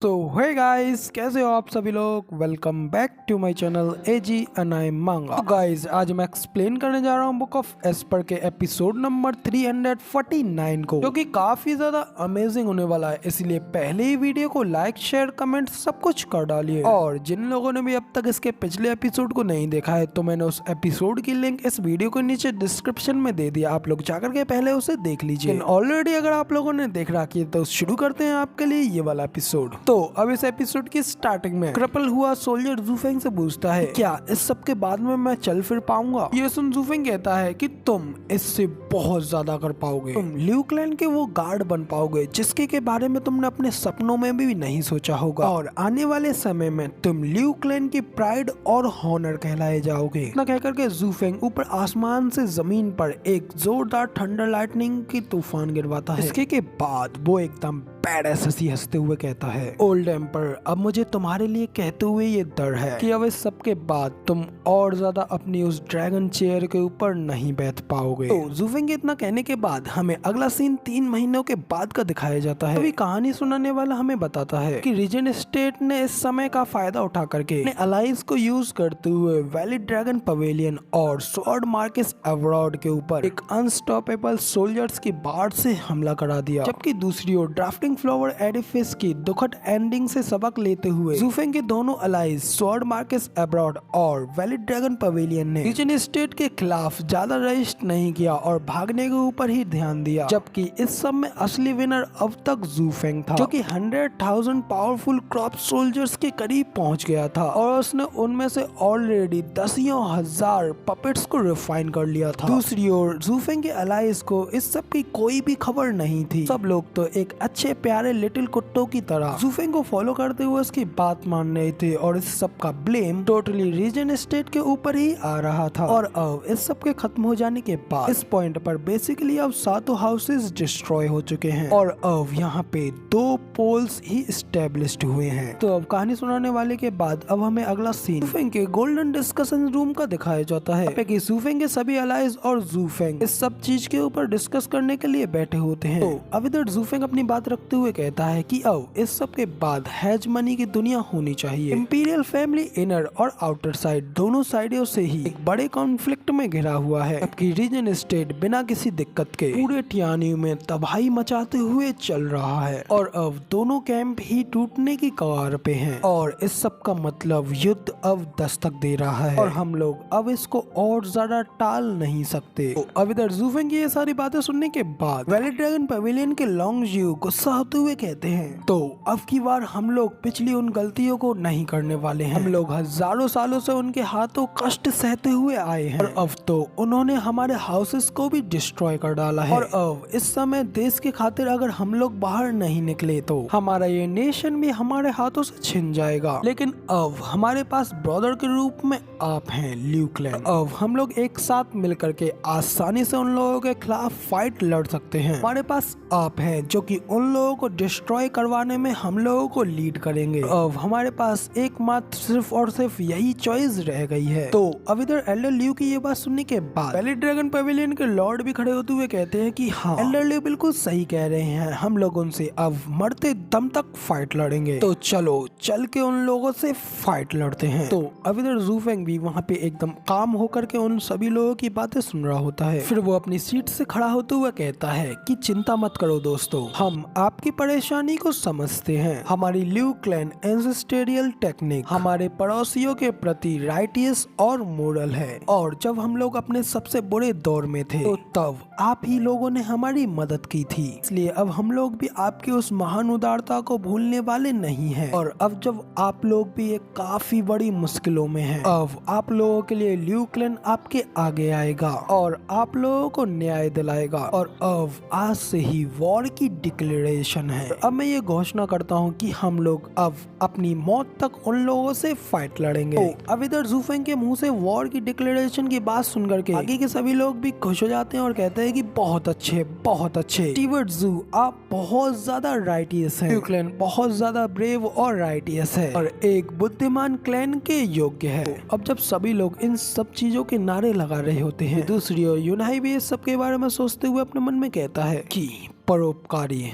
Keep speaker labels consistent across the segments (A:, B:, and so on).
A: तो hey guys, कैसे हो आप सभी लोग। Welcome back to my channel एजी अनाई मांगा। तो गाइस, आज मैं एक्सप्लेन करने जा रहा हूँ बुक ऑफ एस्पर के एपिसोड नंबर 349 को, जो कि काफी ज्यादा अमेजिंग होने वाला है। इसलिए पहले ही वीडियो को लाइक शेयर कमेंट सब कुछ कर डालिए। और जिन लोगों ने भी अब तक इसके पिछले एपिसोड को नहीं देखा है, तो मैंने उस एपिसोड की लिंक इस वीडियो के नीचे डिस्क्रिप्शन में दे दिया, आप लोग जाकर के पहले उसे देख लीजिए। ऑलरेडी अगर आप लोगों ने देख रखी है तो शुरू करते हैं आपके लिए ये वाला एपिसोड। तो अब इस एपिसोड की स्टार्टिंग में क्रपल हुआ सोल्जर जूफेंग से पूछता है, क्या इस सब के बाद में मैं चल फिर पाऊंगा। ये सुन जूफेंग कहता है कि तुम इससे बहुत ज्यादा कर पाओगे, तुम ल्यू क्लैन के वो गार्ड बन पाओगे जिसके के बारे में तुमने अपने सपनों में भी नहीं सोचा होगा, और आने वाले समय में तुम ल्यू क्लैन की प्राइड और हॉनर कहलाए जाओगे। इतना कहकर के जूफेंग ऊपर आसमान से जमीन पर एक जोरदार थंडर लाइटनिंग की तूफान गिरवाता है। इसके के बाद वो एकदम बैडएस हंसते हुए कहता है, ओल्ड एम्पर, अब मुझे तुम्हारे लिए कहते हुए ये डर है कि अब इस सब के बाद तुम और ज्यादा अपनी उस ड्रैगन चेयर के ऊपर नहीं बैठ पाओगे। तो जूफेंग के इतना कहने के बाद हमें अगला सीन 3 महीनों के बाद का दिखाया जाता है। अभी कहानी सुनाने वाला हमें बताता है कि रीजन स्टेट ने इस समय का फायदा उठा करके अपने अलायंस को यूज करते हुए वैलिड ड्रैगन पवेलियन और स्वॉर्ड मार्केस एवरॉड के ऊपर एक अनस्टॉपेबल सोल्जर्स की बाढ़ से हमला करा दिया। जबकि दूसरी ओर ड्राफ्टिंग फ्लावर एडिफिस की दुखद एंडिंग से सबक लेते हुए जूफेंग के दोनों अलाइज स्वॉर्ड मार्केस एब्रॉड और वैलिड ड्रैगन पवेलियन ने रीजन स्टेट के खिलाफ ज्यादा रजिस्ट नहीं किया और भागने के ऊपर ही ध्यान दिया। जबकि इस सब में असली विनर अब तक जूफेंग था, जो कि 100,000 पावरफुल क्रॉप सोल्जर्स के करीब पहुंच गया था, और उसने उनमें से ऑलरेडी 10,000 पपेट्स को रिफाइन कर लिया था। दूसरी ओर जूफेंग के अलाइज को इस सब की कोई भी खबर नहीं थी। सब लोग तो एक अच्छे प्यारे लिटिल कुत्तों की तरह जूफेंग को फॉलो करते हुए उसकी बात मान रहे थे, और इस सब का ब्लेम टोटली रीजन स्टेट के ऊपर ही आ रहा था। और अब इस सब के खत्म हो जाने के बाद इस पॉइंट पर बेसिकली अब सातों हाउसेस डिस्ट्रॉय हो चुके हैं, और अब यहाँ पे 2 पोल्स ही स्टेब्लिश्ड हुए हैं। तो अब कहानी सुनाने वाले के बाद अब हमें अगला सीन जूफेंग के गोल्डन डिस्कशन रूम का दिखाया जाता है कि जूफेंग के सभी अलाइज और जूफेंग इस सब चीज के ऊपर डिस्कस करने के लिए बैठे होते हैं। तो अब इधर जूफेंग अपनी बात रखते हुए कहता है कि अब इस सब के बाद हैज मनी की दुनिया होनी चाहिए। इंपीरियल फैमिली इनर और आउटर साइड दोनों साइडों से ही एक बड़े कॉन्फ्लिक्ट में घिरा हुआ है, जबकि रीजन स्टेट बिना किसी दिक्कत के पूरे टियानी में तबाही मचाते हुए चल रहा है, और अब दोनों कैंप ही टूटने की कगार पे हैं, और इस सब का मतलब युद्ध अब दस्तक दे रहा है, और हम लोग अब इसको और ज्यादा टाल नहीं सकते। तो अब इधर जूफेंग की ये सारी बातें सुनने के बाद वैलिड ड्रैगन पवेलियन के लॉन्गजियो गुस्सा होते हुए कहते हैं, तो अब की बार हम लोग पिछली उन गलतियों को नहीं करने वाले हैं। हम लोग हजारों सालों से उनके हाथों कष्ट सहते हुए आए हैं, और अब तो उन्होंने हमारे हाउसेस को भी डिस्ट्रॉय कर डाला है, और अब इस समय देश के खातिर अगर हम लोग बाहर नहीं निकले तो हमारा ये नेशन भी हमारे हाथों से छिन जाएगा। लेकिन अब हमारे पास ब्रदर के रूप में आप हैं ल्यू क्लैन। अब हम लोग एक साथ मिलकर के आसानी से उन लोगों के खिलाफ फाइट लड़ सकते हैं। हमारे पास आप हैं जो कि उन लोगों को डिस्ट्रॉय करवाने में हम लोगों को लीड करेंगे। अब हमारे पास एकमात्र सिर्फ और सिर्फ यही चॉइस रह गई है। तो अब इधर एल्डर ल्यू की ये बात सुनने के बाद वैलिड ड्रैगन पवेलियन के लॉर्ड भी खड़े होते हुए कहते हैं कि हाँ, एल्डर ल्यू बिल्कुल सही कह रहे हैं, हम लोग उनसे अब मरते दम तक फाइट लड़ेंगे। तो चलो चल के उन लोगों से फाइट लड़ते हैं। तो अब इधर जूफेंग भी वहाँ पे एकदम काम होकर के उन सभी लोगों की बातें सुन रहा होता है। फिर वो अपनी सीट से खड़ा होते हुए कहता है कि चिंता मत करो दोस्तों, हम आपकी परेशानी को समझते हैं। हमारी ल्यू क्लैन एंसेस्टेरियल टेक्निक हमारे पड़ोसियों के प्रति राइटियस और मोरल है, और जब हम लोग अपने सबसे बुरे दौर में थे तो तब आप ही लोगों ने हमारी मदद की थी, इसलिए अब हम लोग भी आपकी उस महान उदारता को भूलने वाले नहीं हैं। और अब जब आप लोग भी एक काफी बड़ी मुश्किलों में हैं, अब आप लोगों के लिए ल्यू क्लैन आपके आगे आएगा और आप लोगों को न्याय दिलाएगा, और अब आज से ही वॉर की डिक्लेरेशन है। अब मैं ये घोषणा करता हूँ कि हम लोग अब अपनी मौत तक उन लोगों से फाइट लड़ेंगे। तो अब इधर जूफेंग के मुंह से वॉर की डिक्लेरेशन की बात सुनकर के आगे के सभी लोग भी खुश हो जाते हैं और कहते हैं कि बहुत अच्छे बहुत अच्छे स्टीवर्ट जू, आप बहुत ज्यादा राइटियस हैं। ल्यू क्लैन बहुत ज्यादा ब्रेव और राइटियस है और एक बुद्धिमान क्लैन के योग्य है। तो अब जब सभी लोग इन सब चीजों के नारे लगा रहे होते हैं, दूसरी ओर यूनाई भी इस सब के बारे में सोचते हुए अपने मन में कहता है कि परोपकारी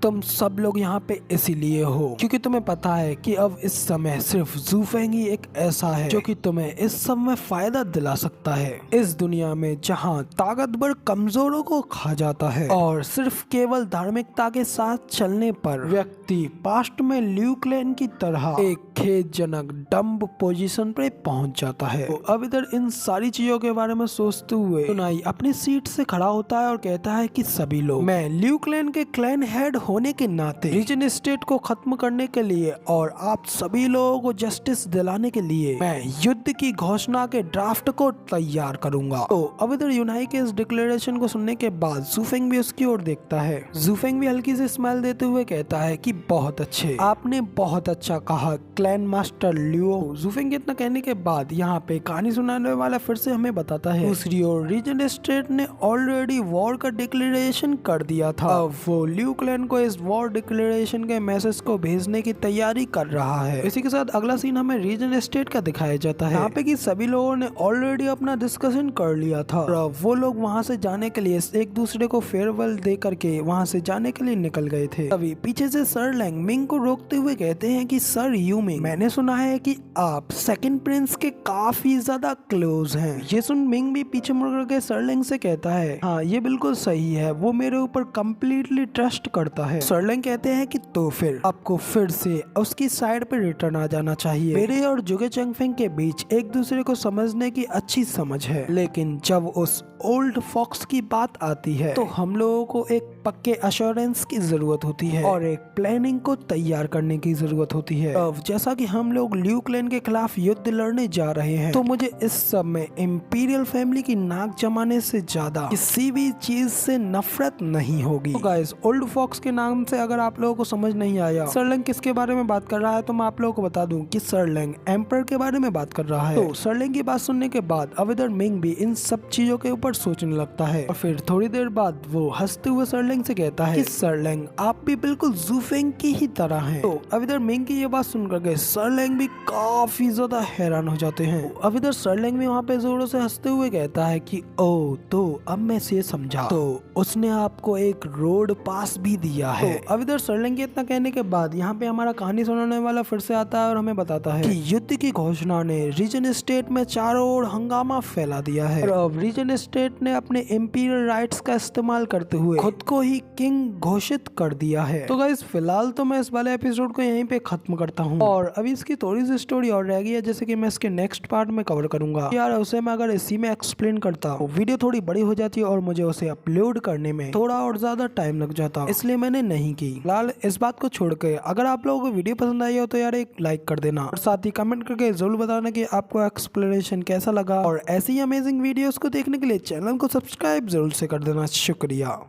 A: तुम सब लोग यहाँ पे इसीलिए हो क्योंकि तुम्हें पता है कि अब इस समय सिर्फ जू फेंग ही एक ऐसा है जो कि तुम्हें इस सब में फायदा दिला सकता है। इस दुनिया में जहाँ ताकतवर कमजोरों को खा जाता है और सिर्फ केवल धार्मिकता के साथ चलने पर व्यक्ति पास्ट में ल्यू क्लैन की तरह एक खेदजनक डम्ब पोजीशन पे पहुंच जाता है। तो अब इधर इन सारी चीजों के बारे में सोचते हुए सुनाई अपनी सीट से खड़ा होता है और कहता है कि सभी लोग, मैं ल्यू क्लैन के क्लैन हेड होने के नाते रीजन स्टेट को खत्म करने के लिए और आप सभी लोगों को जस्टिस दिलाने के लिए मैं युद्ध की घोषणा के ड्राफ्ट को तैयार करूंगा। तो अब इधर यूनाई के इस डिक्लेरेशन को सुनने के बाद जू फेंग भी उसकी ओर देखता है। जू फेंग भी हल्की से स्माइल देते हुए कहता है कि बहुत अच्छे, आपने बहुत अच्छा कहा क्लैन मास्टर लियो। जू फेंग के इतना कहने के बाद यहाँ पे कहानी सुनाने वाला फिर से हमें बताता है दूसरी ओर रीजन स्टेट ने ऑलरेडी वॉर का डिक्लेरेशन कर दिया था। अब वो ल्यू क्लैन को इस वॉर डिक्लेरेशन के मैसेज को भेजने की तैयारी कर रहा है। इसी के साथ अगला सीन हमें रीजन स्टेट का दिखाया जाता है यहाँ पे कि सभी लोगों ने ऑलरेडी अपना डिस्कशन कर लिया था और वो लोग वहाँ से जाने के लिए एक दूसरे को फेयरवेल दे करके वहाँ से जाने के लिए निकल गए थे। तभी पीछे से सर लैंग मिंग को रोकते हुए कहते हैं कि सर यू मिंग, मैंने सुना है कि आप सेकंड प्रिंस के काफी ज्यादा क्लोज हैं। ये सुन मिंग भी पीछे मुड़ करके सर लैंग से कहता है हाँ ये बिल्कुल सही है, वो मेरे ऊपर कम्प्लीटली ट्रस्ट करता है। सर लैंग कहते हैं कि तो फिर आपको फिर से उसकी साइड पे रिटर्न आ जाना चाहिए। मेरे और जुगे चंगफेंग के बीच एक दूसरे को समझने की अच्छी समझ है, लेकिन जब उस ओल्ड फॉक्स की बात आती है तो हम लोगों को एक पक्के अश्योरेंस की जरूरत होती है और एक प्लानिंग को तैयार करने की जरूरत होती है। अब जैसा कि हम लोग ल्यू क्लैन के खिलाफ युद्ध लड़ने जा रहे हैं तो मुझे इस सब में इंपीरियल फैमिली की नाक जमाने से ज्यादा किसी भी चीज से नफरत नहीं होगी। तो गाइस ओल्ड फॉक्स के नाम से अगर आप लोगों को समझ नहीं आया सर लैंग किसके बारे में बात कर रहा है तो मैं आप लोगों को बता दूं कि सर लैंग एम्पर के बारे में बात कर रहा है। तो सर लैंग की बात सुनने के बाद अब इधर मिंग भी इन सब चीजों के ऊपर सोचने लगता है और फिर थोड़ी देर बाद वो हंसते हुए सर लैंग से कहता है कि सर लैंग आप भी बिल्कुल जू फेंग की ही तरह हैं। तो अब इधर मिंग की ये बात सुन करके सर लैंग भी काफी ज्यादा हैरान हो जाते हैं। अब इधर सर लैंग भी वहाँ पे जोरों से हंसते हुए कहता है कि ओ तो अब मैं से समझा, तो उसने आपको एक रोड पास भी दिया है। तो अब इधर सर लैंग के इतना कहने के बाद यहाँ पे हमारा कहानी सुनाने वाला फिर से आता है और हमें बताता है कि युद्ध की घोषणा ने रीजन स्टेट में चारों ओर हंगामा फैला दिया है और अब रीजन स्टेट ने अपने इंपीरियल राइट्स का इस्तेमाल करते हुए खुद को ही किंग घोषित कर दिया है। तो गाइस फिलहाल तो मैं इस वाले एपिसोड को यहीं पे खत्म करता हूँ और अभी इसकी थोड़ी सी स्टोरी और रह गई है जैसे कि मैं इसके नेक्स्ट पार्ट में कवर करूंगा। यार उसे मैं अगर इसी में एक्सप्लेन करता तो वीडियो थोड़ी बड़ी हो जाती है और मुझे उसे अपलोड करने में थोड़ा और ज्यादा टाइम लग जाता, इसलिए मैंने नहीं की। फिलहाल इस बात को छोड़ के अगर आप लोगों को वीडियो पसंद आई हो तो यार एक लाइक कर देना और साथ ही कमेंट करके जरूर बताना कि आपको एक्सप्लेनेशन कैसा लगा और ऐसी अमेजिंग वीडियोस को देखने के लिए चैनल को सब्सक्राइब जरूर से कर देना। शुक्रिया।